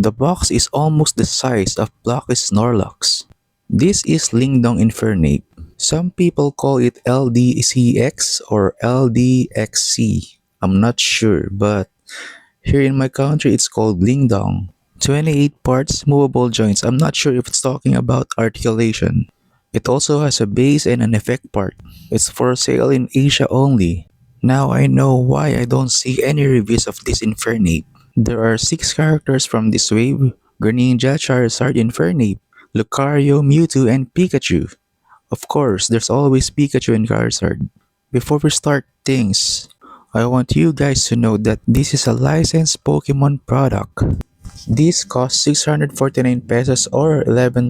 The box is almost the size of Blocky Snorlax. This is Ling Infernape. Some people call it LDCX or LDXC. I'm not sure, but here in my country it's called Ling Dong. 28 parts, movable joints. I'm not sure if it's talking about articulation. It also has a base and an effect part. It's for sale in Asia only. Now I know why I don't see any reviews of this Infernape. There are 6 characters from this wave: Greninja, Charizard, Infernape, Lucario, Mewtwo, and Pikachu. Of course, there's always Pikachu and Charizard. Before we start things, I want you guys to know that this is a licensed Pokemon product. This costs 649 pesos or $11.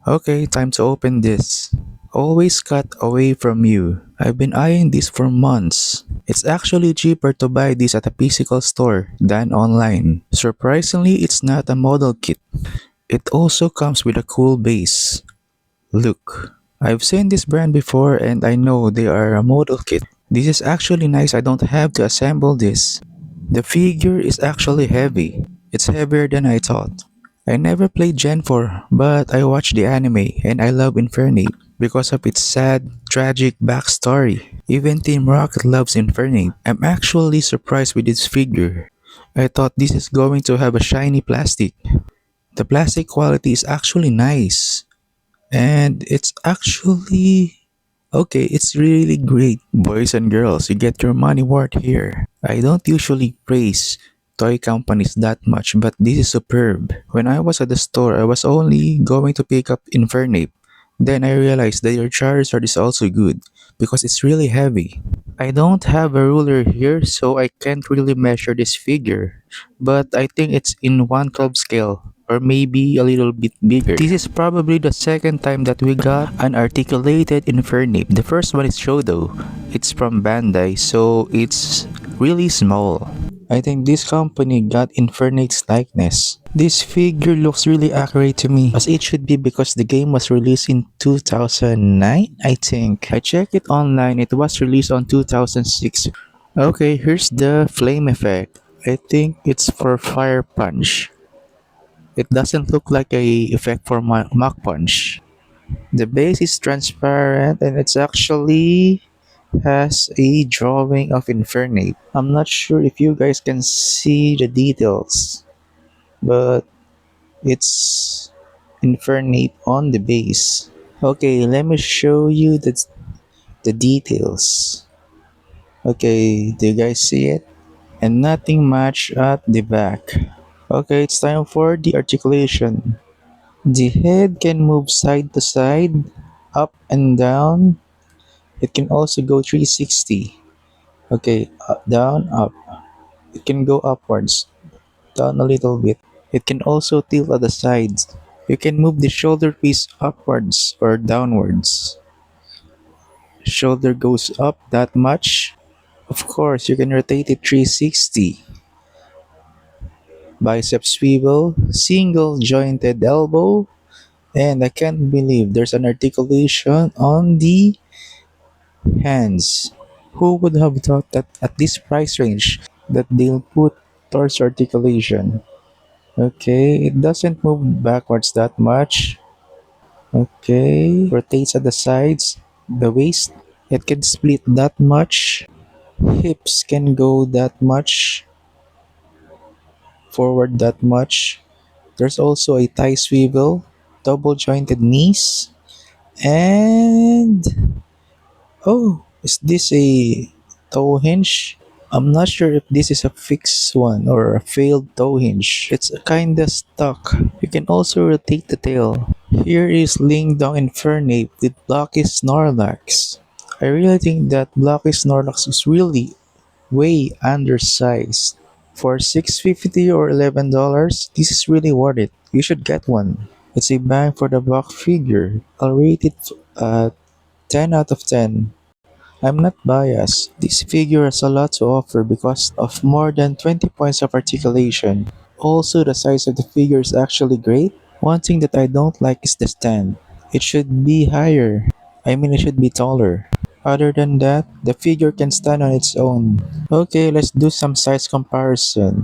Okay, time to open this. Always cut away from you. I've been eyeing this for months. It's actually cheaper to buy this at a physical store than online. Surprisingly, it's not a model kit. It also comes with a cool base. Look, I've seen this brand before and I know they are a model kit. This is actually nice, I don't have to assemble this. The figure is actually heavy. It's heavier than I thought. I never played Gen 4, but I watched the anime and I love Infernape because of its sad, tragic backstory. Even Team Rocket loves Infernape. I'm actually surprised with this figure. I thought this is going to have a shiny plastic. The plastic quality is actually nice. And it's actually okay, it's really great. Boys and girls, you get your money worth here. I don't usually praise toy companies that much, but this is superb. When I was at the store, I was only going to pick up Infernape. Then I realized that your Charizard is also good because it's really heavy. I don't have a ruler here, so I can't really measure this figure, but I think it's in 1/12 scale or maybe a little bit bigger. This is probably the second time that we got an articulated Infernape. The first one is Shodo. It's from Bandai, so it's really small. I think this company got Infernape's likeness. This figure looks really accurate to me, as it should be because the game was released in 2009, I think. I checked it online, it was released on 2006. Okay, here's the flame effect. I think it's for Fire Punch. It doesn't look like a effect for Mach Punch. The base is transparent and it's actually has a drawing of Infernape. I'm not sure if you guys can see the details, but it's Infernape on the base. Okay, let me show you the details. Okay, do you guys see it? And nothing much at the back. Okay, it's time for the articulation. The head can move side to side, up and down. It can also go 360. Okay, down, up. It can go upwards, down a little bit. It can also tilt at the sides. You can move the shoulder piece upwards or downwards. Shoulder goes up that much. Of course, you can rotate it 360. Bicep swivel, single jointed elbow, and I can't believe there's an articulation on the hands. Who would have thought that at this price range that they'll put torso articulation? Okay, it doesn't move backwards that much. Okay, rotates at the sides, the waist, it can split that much. Hips can go that much, forward that much. There's also a thigh swivel, double jointed knees, and oh, is this a toe hinge? I'm not sure if this is a fixed one or a failed toe hinge. It's kinda stuck. You can also rotate the tail. Here is Ling Infernape with Blocky Snorlax. I really think that Blocky Snorlax is really way undersized. For $6.50 or $11, this is really worth it. You should get one. It's a bang for the buck figure. I'll rate it 10 out of 10. I'm not biased. This figure has a lot to offer because of more than 20 points of articulation. Also, the size of the figure is actually great. One thing that I don't like is the stand. It should be higher. I mean, it should be taller. Other than that, the figure can stand on its own. Okay, let's do some size comparison.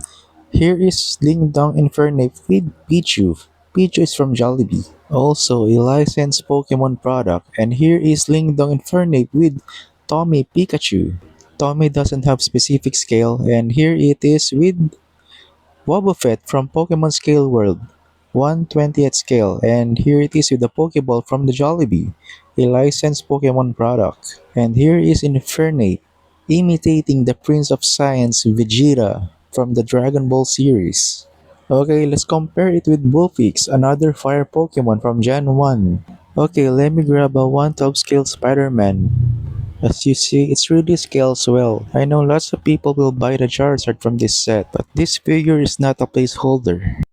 Here is Ling Infernape with Pichu. Pichu is from Jollibee. Also a licensed Pokemon product. And here is Ling Infernape with Tommy Pikachu. Tommy doesn't have specific scale, and here it is with Wobbuffet from Pokemon Scale World, 1/20th scale, and here it is with the Pokeball from the Jollibee, a licensed Pokemon product. And here is Infernape, imitating the Prince of Science Vegeta from the Dragon Ball series. Okay, let's compare it with Bullpix, another fire Pokemon from Gen 1. Okay, let me grab a 1/12 scale Spider-Man. As you see, it really scales well. I know lots of people will buy the Charizard from this set, but this figure is not a placeholder.